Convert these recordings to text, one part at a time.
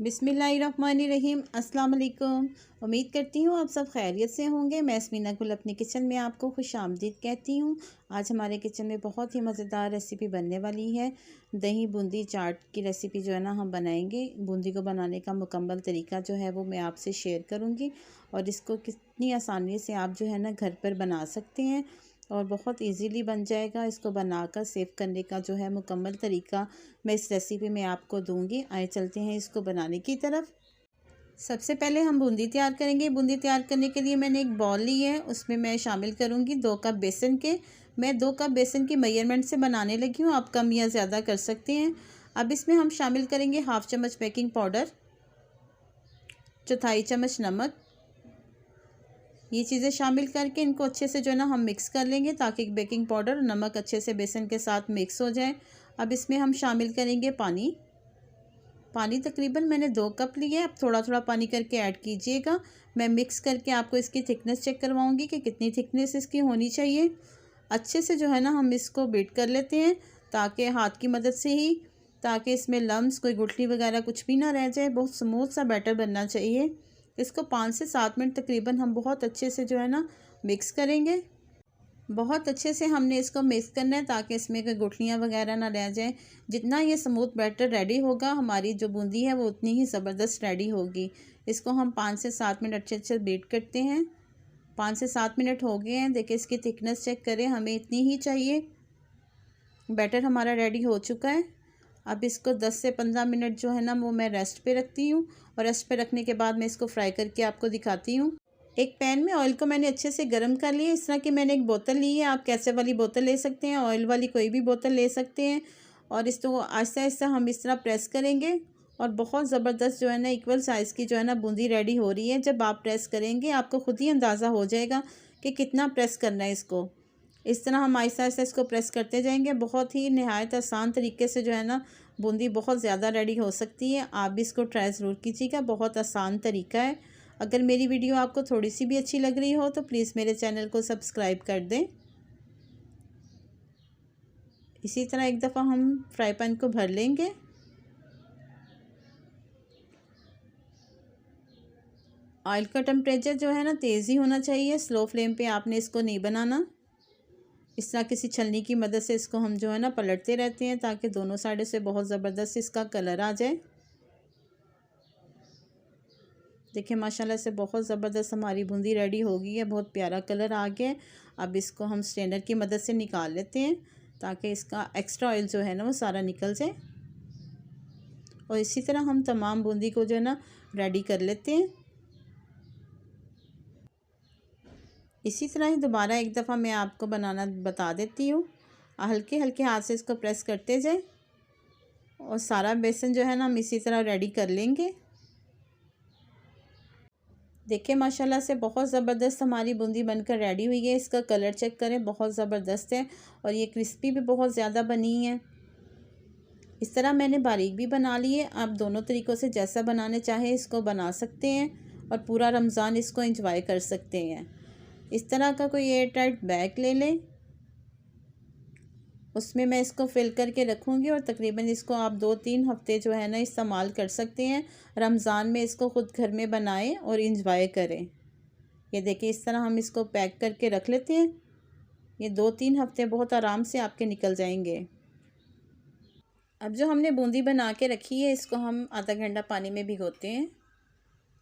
बिस्मिल्लाहिर्रहमानिर्रहीम। अस्सलाम वालेकुम। उम्मीद करती हूँ आप सब खैरियत से होंगे। मैं यस्मीना गुल अपने किचन में आपको खुशामदीद कहती हूँ। आज हमारे किचन में बहुत ही मज़ेदार रेसिपी बनने वाली है। दही बूंदी चाट की रेसिपी जो है ना हम बनाएंगे। बूंदी को बनाने का मुकम्मल तरीका जो है वो मैं आपसे शेयर करूँगी और इसको कितनी आसानी से आप जो है ना घर पर बना सकते हैं और बहुत इजीली बन जाएगा। इसको बनाकर सेव करने का जो है मुकम्मल तरीका मैं इस रेसिपी में आपको दूंगी। आइए चलते हैं इसको बनाने की तरफ। सबसे पहले हम बूंदी तैयार करेंगे। बूंदी तैयार करने के लिए मैंने एक बॉल ली है, उसमें मैं शामिल करूंगी 2 कप बेसन के। मैं 2 कप बेसन की मेजरमेंट से बनाने लगी हूँ, आप कम या ज़्यादा कर सकते हैं। अब इसमें हम शामिल करेंगे 1/2 चम्मच बेकिंग पाउडर, 1/4 चम्मच नमक। ये चीज़ें शामिल करके इनको अच्छे से जो है ना हम मिक्स कर लेंगे ताकि बेकिंग पाउडर और नमक अच्छे से बेसन के साथ मिक्स हो जाए। अब इसमें हम शामिल करेंगे पानी। पानी तकरीबन मैंने 2 कप लिए, अब थोड़ा थोड़ा पानी करके ऐड कीजिएगा। मैं मिक्स करके आपको इसकी थिकनेस चेक करवाऊंगी कि कितनी थिकनेस इसकी होनी चाहिए। अच्छे से जो है ना हम इसको बीट कर लेते हैं ताकि हाथ की मदद से ही, ताकि इसमें लम्स कोई गुठली वगैरह कुछ भी ना रह जाए। बहुत स्मूथ सा बैटर बनना चाहिए। इसको 5 से 7 मिनट तकरीबन हम बहुत अच्छे से जो है ना मिक्स करेंगे। बहुत अच्छे से हमने इसको मिक्स करना है ताकि इसमें कोई गुठलियाँ वगैरह ना रह जाएं। जितना ये स्मूथ बैटर रेडी होगा हमारी जो बूंदी है वो उतनी ही ज़बरदस्त रेडी होगी। इसको हम 5 से 7 मिनट अच्छे अच्छे बीट करते हैं। 5 से 7 मिनट हो गए हैं। देखिए इसकी थिकनेस चेक करें, हमें इतनी ही चाहिए। बैटर हमारा रेडी हो चुका है। अब इसको 10 से 15 मिनट जो है ना वो मैं रेस्ट पे रखती हूँ और रेस्ट पे रखने के बाद मैं इसको फ्राई करके आपको दिखाती हूँ। एक पैन में ऑयल को मैंने अच्छे से गर्म कर लिया। इस तरह की मैंने एक बोतल ली है, आप कैसे वाली बोतल ले सकते हैं, ऑयल वाली कोई भी बोतल ले सकते हैं। और इसको आहिस्ता आहिस्ता हम इस तरह प्रेस करेंगे और बहुत ज़बरदस्त जो है ना इक्वल साइज़ की जो है ना बूंदी रेडी हो रही है। जब आप प्रेस करेंगे आपको ख़ुद ही अंदाज़ा हो जाएगा कि कितना प्रेस करना है इसको। इस तरह हम आहिस्ता आहिस्ता इसको प्रेस करते जाएंगे। बहुत ही नहायत आसान तरीके से जो है ना बूंदी बहुत ज़्यादा रेडी हो सकती है। आप भी इसको ट्राई ज़रूर कीजिएगा, बहुत आसान तरीका है। अगर मेरी वीडियो आपको थोड़ी सी भी अच्छी लग रही हो तो प्लीज़ मेरे चैनल को सब्सक्राइब कर दें। इसी तरह एक दफ़ा हम फ्राई पैन को भर लेंगे। ऑयल का टेम्परेचर जो है ना तेज़ ही होना चाहिए, स्लो फ्लेम पे आपने इसको नहीं बनाना। इस तरह किसी छलनी की मदद से इसको हम जो है ना पलटते रहते हैं ताकि दोनों साइड से बहुत ज़बरदस्त इसका कलर आ जाए। देखिए माशाल्लाह से बहुत ज़बरदस्त हमारी बूंदी रेडी हो गई है, बहुत प्यारा कलर आ गया है। अब इसको हम स्ट्रेनर की मदद से निकाल लेते हैं ताकि इसका एक्स्ट्रा ऑयल जो है ना वो सारा निकल जाए। और इसी तरह हम तमाम बूंदी को जो है ना रेडी कर लेते हैं। इसी तरह ही दोबारा एक दफ़ा मैं आपको बनाना बता देती हूँ। हल्के हल्के हाथ से इसको प्रेस करते जाए और सारा बेसन जो है ना हम इसी तरह रेडी कर लेंगे। देखिए माशाल्लाह से बहुत ज़बरदस्त हमारी बूंदी बनकर रेडी हुई है। इसका कलर चेक करें, बहुत ज़बरदस्त है और ये क्रिस्पी भी बहुत ज़्यादा बनी है। इस तरह मैंने बारीक भी बना ली है। आप दोनों तरीक़ों से जैसा बनाने चाहें इसको बना सकते हैं और पूरा रमज़ान इसको एंजॉय कर सकते हैं। इस तरह का कोई एयर टाइट बैग ले लें, उसमें मैं इसको फिल करके रखूँगी और तकरीबन इसको आप 2-3 हफ़्ते जो है ना इस्तेमाल कर सकते हैं। रमज़ान में इसको ख़ुद घर में बनाएं और इंजॉय करें। ये देखिए इस तरह हम इसको पैक करके रख लेते हैं। ये 2-3 हफ़्ते बहुत आराम से आपके निकल जाएंगे। अब जो हमने बूंदी बना के रखी है इसको हम आधा घंटा पानी में भिगोते हैं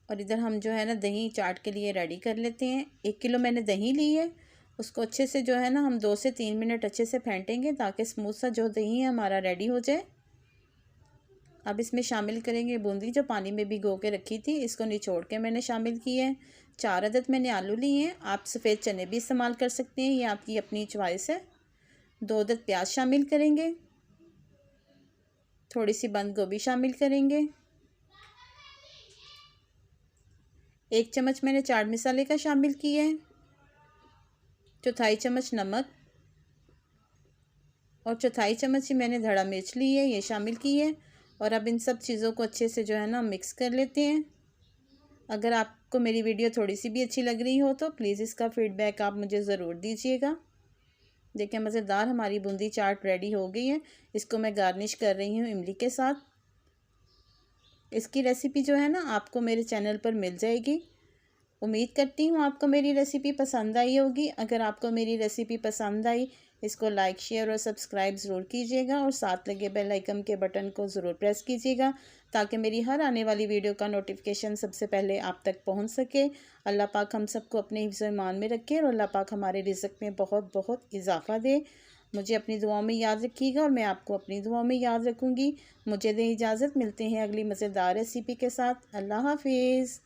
और इधर हम जो है ना दही चाट के लिए रेडी कर लेते हैं। 1 किलो मैंने दही ली है, उसको अच्छे से जो है ना हम 2 से 3 मिनट अच्छे से फेंटेंगे ताकि स्मूथ सा जो दही है हमारा रेडी हो जाए। अब इसमें शामिल करेंगे बूंदी जो पानी में भिगो के रखी थी, इसको निचोड़ के मैंने शामिल की है। 4 अदद मैंने आलू लिए हैं, आप सफ़ेद चने भी इस्तेमाल कर सकते हैं, ये आपकी अपनी चॉइस है। 2 अदद प्याज शामिल करेंगे, थोड़ी सी बंद गोभी शामिल करेंगे। 1 चम्मच मैंने चाट मसाले का शामिल किया है, 1/4 चम्मच नमक और 1/4 चम्मच ही मैंने धड़ा मिर्च ली है, ये शामिल की है। और अब इन सब चीज़ों को अच्छे से जो है ना मिक्स कर लेते हैं। अगर आपको मेरी वीडियो थोड़ी सी भी अच्छी लग रही हो तो प्लीज़ इसका फ़ीडबैक आप मुझे ज़रूर दीजिएगा। देखिए मज़ेदार हमारी बूंदी चाट रेडी हो गई है। इसको मैं गार्निश कर रही हूँ इमली के साथ। इसकी रेसिपी जो है ना आपको मेरे चैनल पर मिल जाएगी। उम्मीद करती हूँ आपको मेरी रेसिपी पसंद आई होगी। अगर आपको मेरी रेसिपी पसंद आई, इसको लाइक शेयर और सब्सक्राइब ज़रूर कीजिएगा और साथ लगे बेल आइकन के बटन को ज़रूर प्रेस कीजिएगा ताकि मेरी हर आने वाली वीडियो का नोटिफिकेशन सबसे पहले आप तक पहुंच सके। अल्लाह पाक हम सबको अपने हिफ्ज़ ईमान में रखे और अल्लाह पाक हमारे रिज़्क़ में बहुत बहुत इजाफ़ा दे। मुझे अपनी दुआओं में याद रखिएगा और मैं आपको अपनी दुआओं में याद रखूँगी। मुझे दें इजाज़त, मिलते हैं अगली मज़ेदार रेसिपी के साथ। अल्लाह हाफिज़।